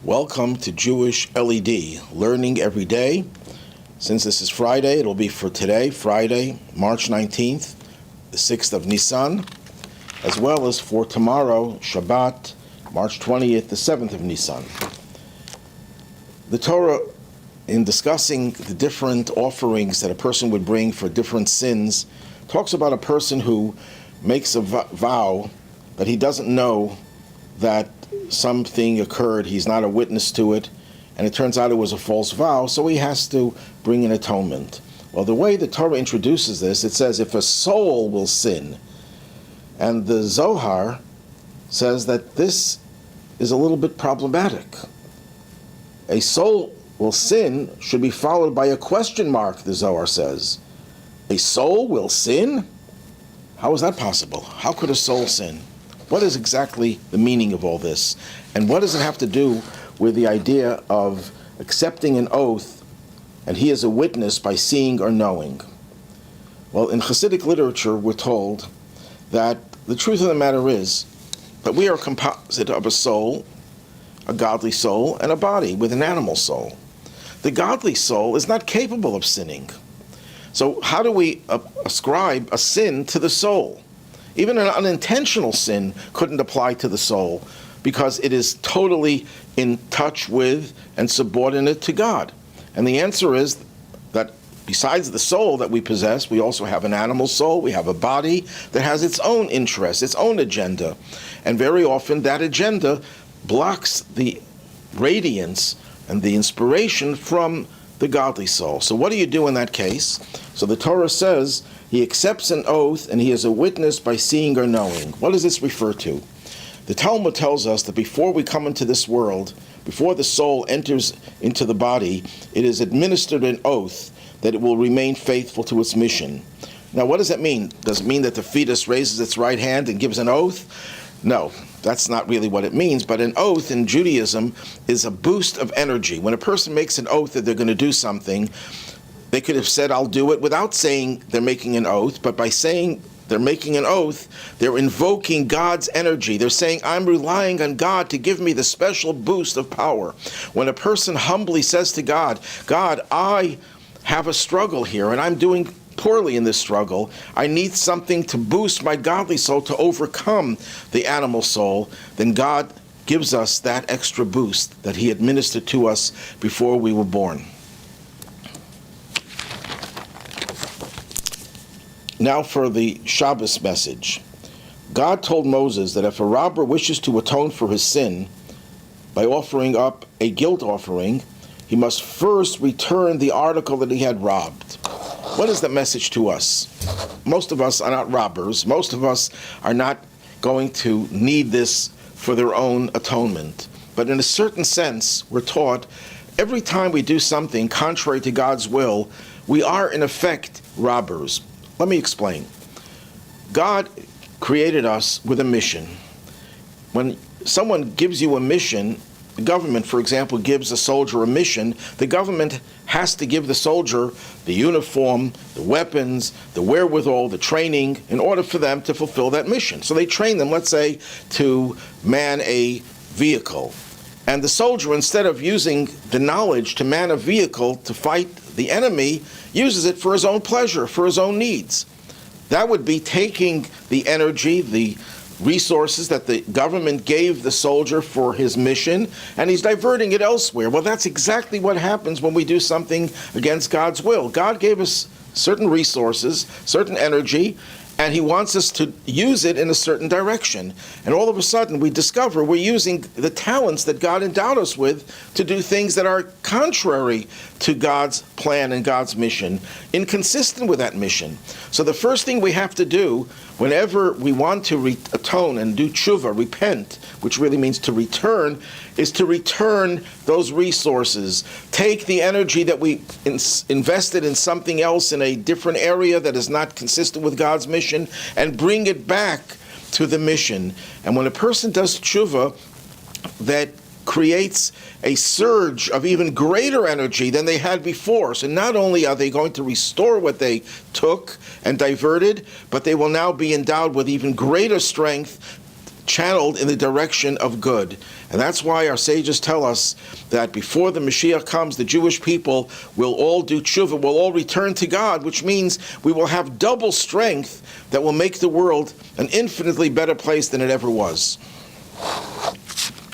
Welcome to Jewish L.E.D, learning every day. Since this is Friday, it'll be for today, Friday, March 19th, the 6th of Nisan, as well as for tomorrow, Shabbat, March 20th, the 7th of Nisan. The Torah, in discussing the different offerings that a person would bring for different sins, talks about a person who makes a vow that he doesn't know that something occurred, he's not a witness to it, and it turns out it was a false vow, so he has to bring an atonement. Well, the way the Torah introduces this, it says if a soul will sin, and the Zohar says that this is a little bit problematic. A soul will sin should be followed by a question mark, the Zohar says. A soul will sin? How is that possible? How could a soul sin? What is exactly the meaning of all this? And what does it have to do with the idea of accepting an oath and he is a witness by seeing or knowing? Well, in Hasidic literature, we're told that the truth of the matter is that we are composite of a soul, a godly soul, and a body with an animal soul. The godly soul is not capable of sinning. So how do we ascribe a sin to the soul? Even an unintentional sin couldn't apply to the soul because it is totally in touch with and subordinate to God. And the answer is that besides the soul that we possess, we also have an animal soul, we have a body that has its own interests, its own agenda. And very often that agenda blocks the radiance and the inspiration from the godly soul. So what do you do in that case? So the Torah says he accepts an oath and he is a witness by seeing or knowing. What does this refer to? The Talmud tells us that before we come into this world, before the soul enters into the body, it is administered an oath that it will remain faithful to its mission. Now, what does that mean? Does it mean that the fetus raises its right hand and gives an oath? No, that's not really what it means. But an oath in Judaism is a boost of energy. When a person makes an oath that they're going to do something, they could have said, I'll do it, without saying they're making an oath. But by saying they're making an oath, they're invoking God's energy. They're saying, I'm relying on God to give me the special boost of power. When a person humbly says to God, God, I have a struggle here, and I'm doing poorly in this struggle. I need something to boost my godly soul to overcome the animal soul. Then God gives us that extra boost that he administered to us before we were born. Now for the Shabbos message. God told Moses that if a robber wishes to atone for his sin by offering up a guilt offering, he must first return the article that he had robbed. What is the message to us? Most of us are not robbers. Most of us are not going to need this for their own atonement. But in a certain sense, we're taught every time we do something contrary to God's will, we are in effect robbers. Let me explain. God created us with a mission. When someone gives you a mission, the government, for example, gives a soldier a mission, the government has to give the soldier the uniform, the weapons, the wherewithal, the training, in order for them to fulfill that mission. So they train them, let's say, to man a vehicle. And the soldier, instead of using the knowledge to man a vehicle to fight the enemy, uses it for his own pleasure, for his own needs. That would be taking the energy, the resources that the government gave the soldier for his mission, and he's diverting it elsewhere. Well, that's exactly what happens when we do something against God's will. God gave us certain resources, certain energy, and he wants us to use it in a certain direction. And all of a sudden, we discover we're using the talents that God endowed us with to do things that are contrary to God's plan and God's mission, inconsistent with that mission. So the first thing we have to do whenever we want to atone and do tshuva, repent, which really means to return, is to return those resources. Take the energy that we invested in something else in a different area that is not consistent with God's mission and bring it back to the mission. And when a person does tshuva, that creates a surge of even greater energy than they had before. So not only are they going to restore what they took and diverted, but they will now be endowed with even greater strength channeled in the direction of good. And that's why our sages tell us that before the Mashiach comes, the Jewish people will all do tshuva, will all return to God, which means we will have double strength that will make the world an infinitely better place than it ever was.